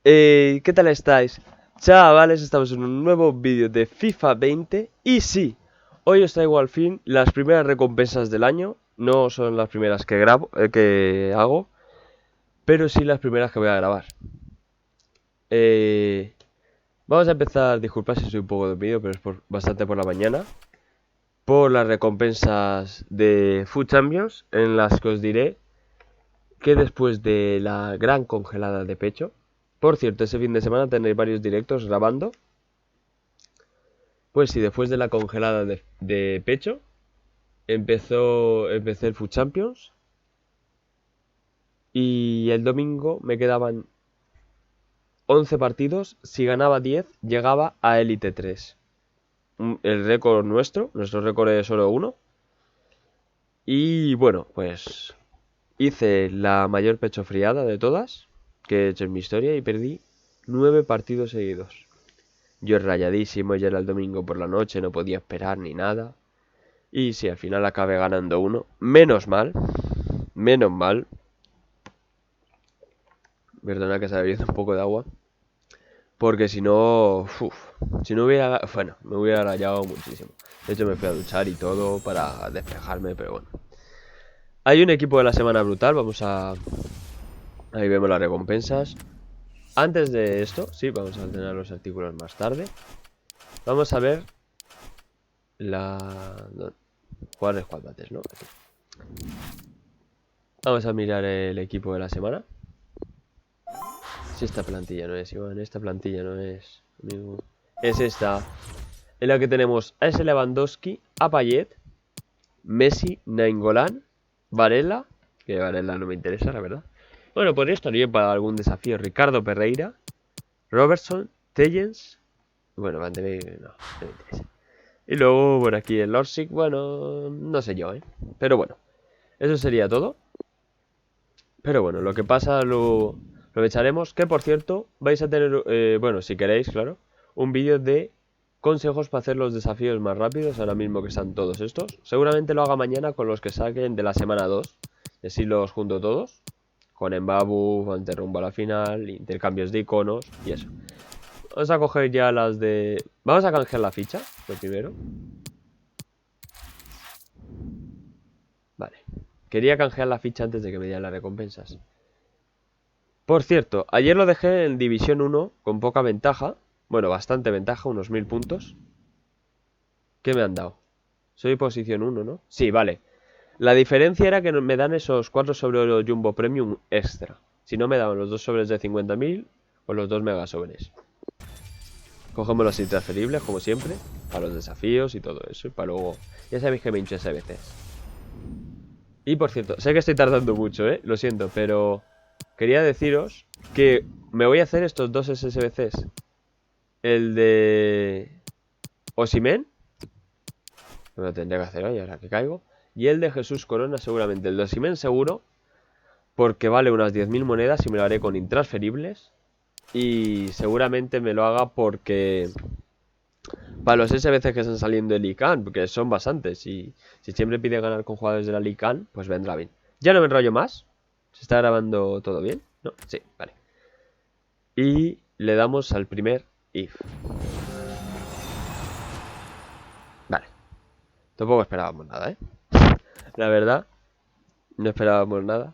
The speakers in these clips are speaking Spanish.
¿Qué tal estáis? Chavales, estamos en un nuevo vídeo de FIFA 20 y sí, hoy os traigo al fin las primeras recompensas del año. No son las primeras que grabo, que hago, pero sí las primeras que voy a grabar. Eh, Vamos a empezar, disculpad si soy un poco dormido, pero es bastante por la mañana. Por las recompensas de Food Champions, en las que os diré que después de la gran congelada de pecho. Por cierto, ese fin de semana tenéis varios directos grabando. Pues sí, después de la congelada de pecho, empecé el Food Champions. Y el domingo me quedaban 11 partidos. Si ganaba 10, llegaba a Elite 3. El récord nuestro récord es solo 1. Y bueno, pues hice la mayor pecho friada de todas que he hecho en mi historia y perdí 9 partidos seguidos. Yo rayadísimo, ya era el domingo por la noche, no podía esperar ni nada. Y sí, al final acabé ganando uno. Menos mal. Menos mal. Perdona que se ha bebido un poco de agua. Porque si no... si no hubiera... Bueno, me hubiera rayado muchísimo. De hecho me fui a duchar y todo para despejarme, pero bueno. Hay un equipo de la semana brutal. Vamos a... Ahí vemos las recompensas. Antes de esto, sí, vamos a ordenar los artículos más tarde. Vamos a ver la... Jugadores combates, ¿no? Aquí. Vamos a mirar el equipo de la semana. Si esta plantilla no es, Iván, esta plantilla no es, amigo. Es esta, en la que tenemos a ese Lewandowski, a Payet, Messi, Nainggolan, Varela, que Varela no me interesa, la verdad. Bueno, podría estar bien para algún desafío. Ricardo Pereira, Robertson, Tellens. Bueno, Van de Beek, no me interesa. Y luego, bueno, aquí el Orsic, bueno, no sé yo, ¿eh? Pero bueno, eso sería todo. Pero bueno, lo que pasa lo echaremos. Que por cierto, vais a tener, bueno, si queréis, claro, un vídeo de consejos para hacer los desafíos más rápidos. Ahora mismo que están todos estos. Seguramente lo haga mañana con los que saquen de la semana 2. Y así los junto todos. Con Mbabu, anterrumbo a la final, intercambios de iconos y eso. Vamos a coger ya las de... Vamos a canjear la ficha, lo primero. Vale. Quería canjear la ficha antes de que me dieran las recompensas. Por cierto, ayer lo dejé en División 1 con poca ventaja. Bueno, bastante ventaja, unos 1000 puntos. ¿Qué me han dado? Soy posición 1, ¿no? Sí, vale. La diferencia era que me dan esos 4 sobres de Jumbo Premium extra. Si no me daban los 2 sobres de 50.000 o los 2 mega sobres. Cogemos los intransferibles, como siempre, para los desafíos y todo eso. Y para luego... Ya sabéis que me hincho SBCs. Y por cierto, sé que estoy tardando mucho, lo siento, pero... Quería deciros que me voy a hacer estos dos SSBCs. El de Osimhen, me lo tendré que hacer hoy, ahora que caigo. Y el de Jesús Corona seguramente. El de Osimhen seguro, porque vale unas 10.000 monedas y me lo haré con intransferibles. Y seguramente me lo haga porque... Para los SBCs que están saliendo de Lican, porque son bastantes. Y si siempre pide ganar con jugadores de la Lican, pues vendrá bien. Ya no me enrollo más. ¿Se está grabando todo bien? ¿No? Sí, vale. Y le damos al primer if. Vale. Tampoco esperábamos nada, ¿eh? La verdad, no esperábamos nada.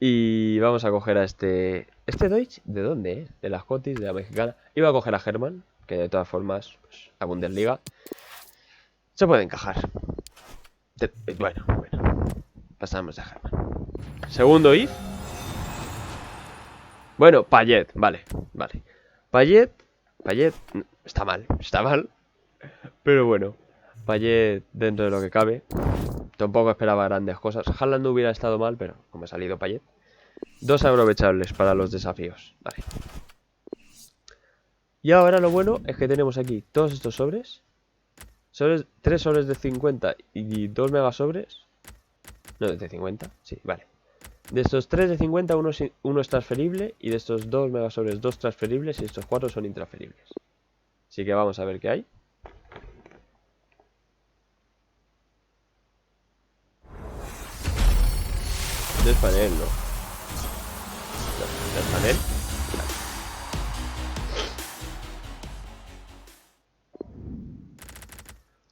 Y vamos a coger a este... ¿Este Deutsch? ¿De dónde, De las Cotis, de la mexicana. Iba a coger a Germán, que de todas formas, pues, la Bundesliga se puede encajar. Bueno. Pasamos a Germán. Segundo if. Bueno, Payet, vale. Payet está mal. Pero bueno, Payet dentro de lo que cabe. Tampoco esperaba grandes cosas. Haaland no hubiera estado mal, pero como ha salido Payet. 2 aprovechables para los desafíos. Vale. Y ahora lo bueno es que tenemos aquí todos estos sobres. 3 sobres de 50 y 2 mega sobres. No, de 50, sí, vale. De estos 3 de 50, uno es transferible. Y de estos 2 mega sobres, 2 transferibles. Y estos 4 son intransferibles. Así que vamos a ver qué hay. No es panel, ¿no? No es panel. Vale.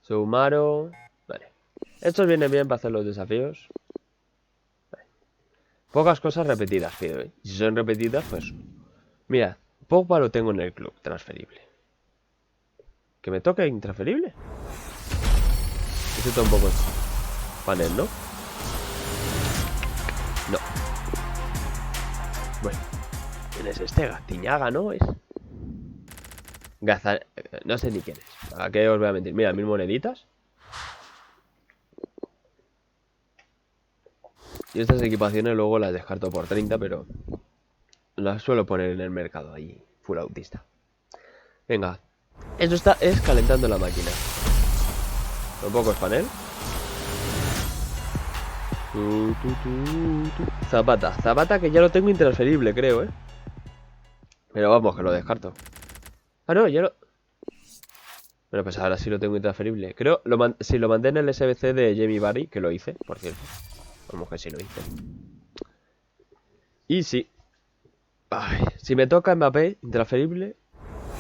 Soumaro. Vale. Estos vienen bien para hacer los desafíos. Vale. Pocas cosas repetidas pido, ¿eh? Si son repetidas, pues... Mira, Pogba lo tengo en el club, transferible. ¿Que me toque intransferible? Ese tampoco es panel, ¿no? No. Bueno. ¿Quién es este? Gatiñaga, ¿no? Es... No sé ni quién es. ¿A qué os voy a mentir? Mira, 1000 moneditas. Y estas equipaciones luego las descarto por 30, pero... las suelo poner en el mercado ahí. Full autista. Venga. Esto es calentando la máquina. Tampoco es panel. Zapata que ya lo tengo intransferible, creo, ¿eh? Pero vamos, que lo descarto. Ah, no, ya lo... Bueno, pues ahora sí lo tengo intransferible. Creo, si lo mandé en el SBC de Jamie Vardy, que lo hice, por cierto. Vamos que sí lo hice. Y sí. Ay, si me toca Mbappé, intransferible.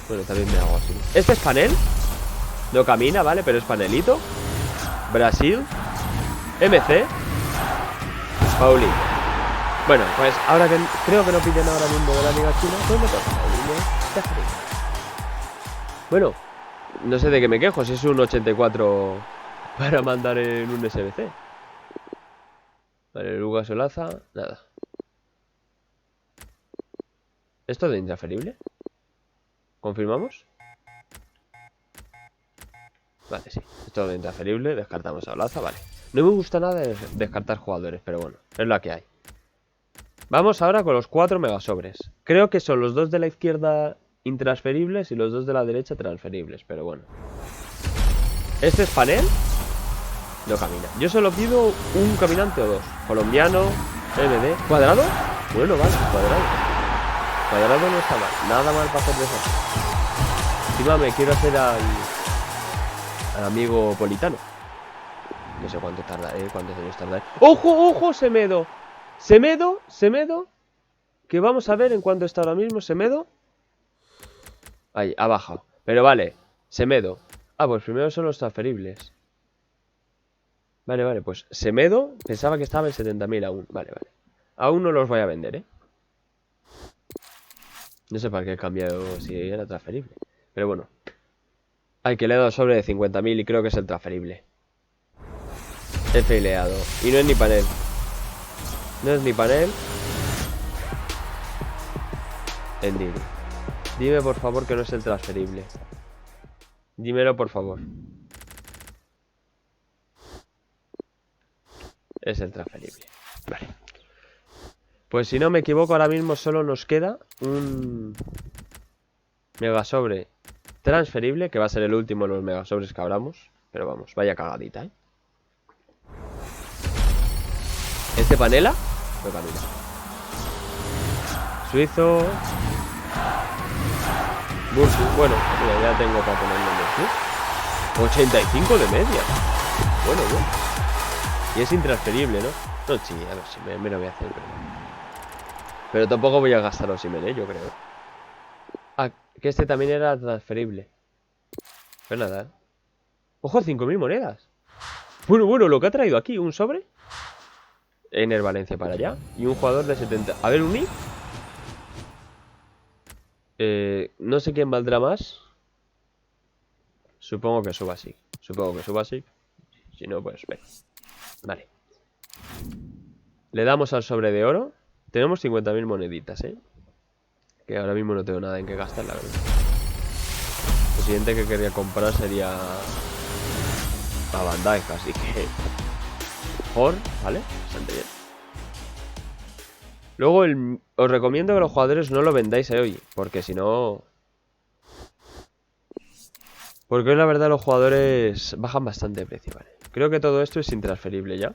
Bueno, también me hago así. Este es panel. No camina, ¿vale? Pero es panelito. Brasil. MC. Paulinho. Bueno, pues ahora que creo que no piden ahora mismo de la Liga China, pues me toca Paulinho. Bueno, no sé de qué me quejo, si es un 84 para mandar en un SBC. Vale, Lucas Olaza, nada. ¿Esto de intransferible? ¿Confirmamos? Vale, sí. Esto de intransferible, descartamos a Olaza, vale. No me gusta nada descartar jugadores, pero bueno, es la que hay. Vamos ahora con los 4 megasobres. Creo que son los 2 de la izquierda intransferibles y los 2 de la derecha transferibles, pero bueno. ¿Este es panel? No camina. Yo solo pido un caminante o 2. Colombiano, MD. ¿Cuadrado? Bueno, vale, cuadrado. Cuadrado no está mal. Nada mal para hacer desastre. Encima me quiero hacer al amigo Politano. No sé cuánto tardaré, cuántos años tardaré. ¡Ojo, ojo, Semedo! Semedo. Que vamos a ver en cuánto está ahora mismo Semedo. Ahí, ha bajado. Pero vale, Semedo. Ah, pues primero son los transferibles. Vale, pues Semedo pensaba que estaba en 70.000 aún. Vale. Aún no los voy a vender, ¿eh? No sé para qué he cambiado si era transferible. Pero bueno. Ay, que le he dado sobre de 50.000 y creo que es el transferible. He faileado. Y no es ni panel. No es ni panel. Endiri. Dime por favor que no es el transferible. Dímelo por favor. Es el transferible. Vale. Pues si no me equivoco, ahora mismo solo nos queda un megasobre transferible, que va a ser el último de los megasobres que abramos. Pero vamos, vaya cagadita, ¿eh? Este panela no camina. Suizo. Bursu. Bueno, mira, ya tengo para ponerlo en el 85 de media. Bueno. Y es intransferible, ¿no? No, sí, a ver si me lo voy a hacer, pero tampoco voy a gastar los Osimhen, yo creo. Ah, que este también era transferible. Pues nada, ¿eh? ¡Ojo, 5.000 monedas! Bueno, lo que ha traído aquí, un sobre Ener Valencia para allá. Y un jugador de 70. A ver, Uni. No sé quién valdrá más. Supongo que suba así. Si no, pues ven. Vale. Le damos al sobre de oro. Tenemos 50.000 moneditas, que ahora mismo no tengo nada en que gastar, la verdad. Lo siguiente que quería comprar sería a Van Dijk, así que ¿vale? Bastante bien. Luego os recomiendo que los jugadores no lo vendáis hoy, porque si no... Porque hoy la verdad los jugadores bajan bastante de precio, ¿vale? Creo que todo esto es intransferible ya.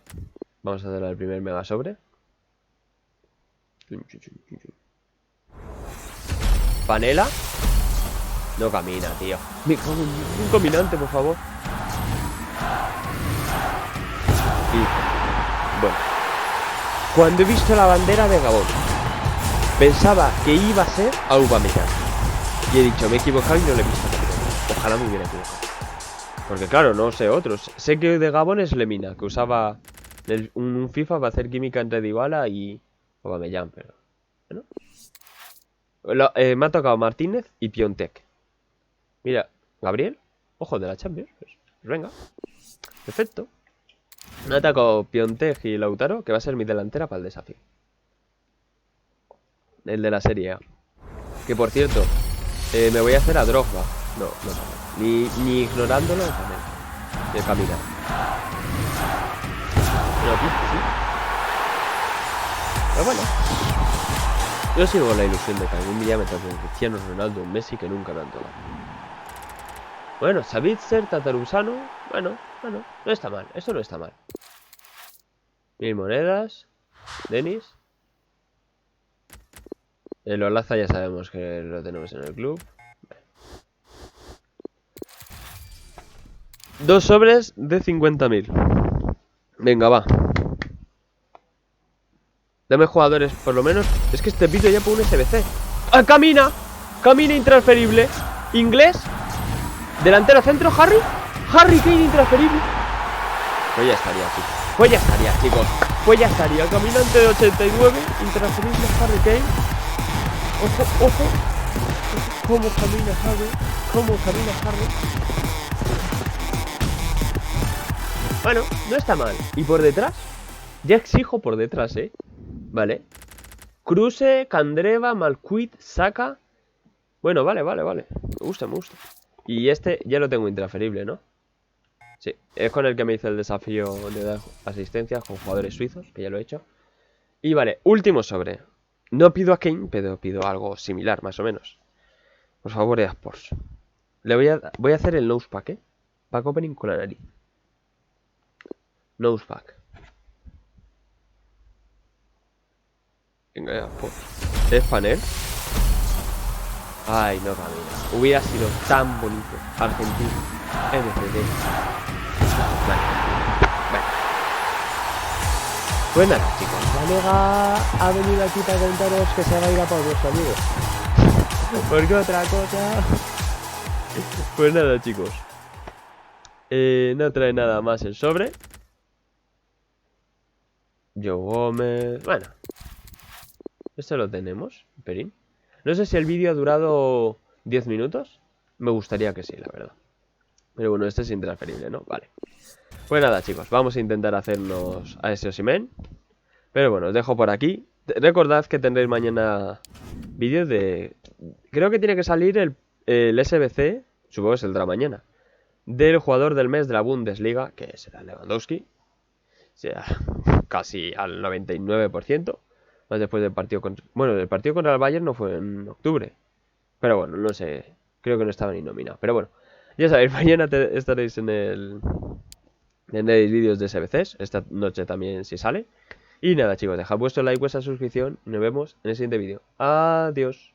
Vamos a hacer el primer mega sobre. Panela. No camina, tío. Un caminante, por favor. Y bueno, cuando he visto la bandera de Gabón, pensaba que iba a ser Aubameyang. Y he dicho, me he equivocado y no le he visto. Ojalá me hubiera equivocado. Porque claro, no sé otros. Sé que de Gabón es Lemina, que usaba un FIFA para hacer química entre Dybala y Aubameyang, pero... Bueno. Me ha tocado Martínez y Piontek. Mira, Gabriel, ojo de la Champions. Pues venga, perfecto. Me ha tocado Piontek y Lautaro, que va a ser mi delantera para el desafío. El de la Serie A. Que por cierto, me voy a hacer a Drogba. No, ni ignorándolo también. De caminar. Pero aquí, sí. Pero bueno. Yo sigo con la ilusión de que algún día me toque Cristiano Ronaldo o Messi que nunca me han tocado. Bueno, Savitzer, Tatarusano. Bueno, no está mal. Eso no está mal. 1000 monedas. Denis. El Olaza ya sabemos que lo tenemos en el club. 2 sobres de 50.000. Venga, va. Dame jugadores, por lo menos. Es que este vídeo ya por un SBC. ¡Ah, camina! Camina intransferible. Inglés. Delantero centro, Harry. Harry Kane intransferible. Pues ya estaría, chicos. Pues ya estaría. Caminante de 89. Intransferible Harry Kane. Ojo, ojo. ¿Cómo camina Harry? Bueno, no está mal. ¿Y por detrás? Ya exijo por detrás, Vale. Kruse, Candreva, Malcuit, Saka. Bueno, vale. Me gusta. Y este ya lo tengo intransferible, ¿no? Sí, es con el que me hice el desafío de dar asistencias con jugadores suizos, que ya lo he hecho. Y vale, último sobre. No pido a Kane, pero pido algo similar, más o menos. Por favor, Sports. Le voy a hacer el nosepack, Pack opening con la nariz. Nosepack. Venga, ya, pues. ¿Es panel? Ay, no camina. Hubiera sido tan bonito. Argentina. MCD. Vale. Pues nada, chicos. La Lega ha venido aquí para contaros que se va a ir a por vuestro amigo. Porque otra cosa. Pues nada, chicos. No trae nada más el sobre. Joe Gómez. Bueno. Esto lo tenemos, Perín. No sé si el vídeo ha durado 10 minutos. Me gustaría que sí, la verdad. Pero bueno, este es intransferible, ¿no? Vale. Pues nada, chicos, vamos a intentar hacernos a ese Osimhen. Pero bueno, os dejo por aquí. Recordad que tendréis mañana vídeo de... Creo que tiene que salir el SBC, supongo que saldrá mañana, del jugador del mes de la Bundesliga, que será Lewandowski. O sea, casi al 99%. Más después del partido contra... Bueno, el partido contra el Bayern no fue en octubre. Pero bueno, no sé. Creo que no estaba ni nominado. Pero bueno, ya sabéis, mañana estaréis tendréis vídeos de SBCs. Esta noche también si sale. Y nada, chicos, dejad vuestro like, vuestra suscripción. Nos vemos en el siguiente vídeo. Adiós.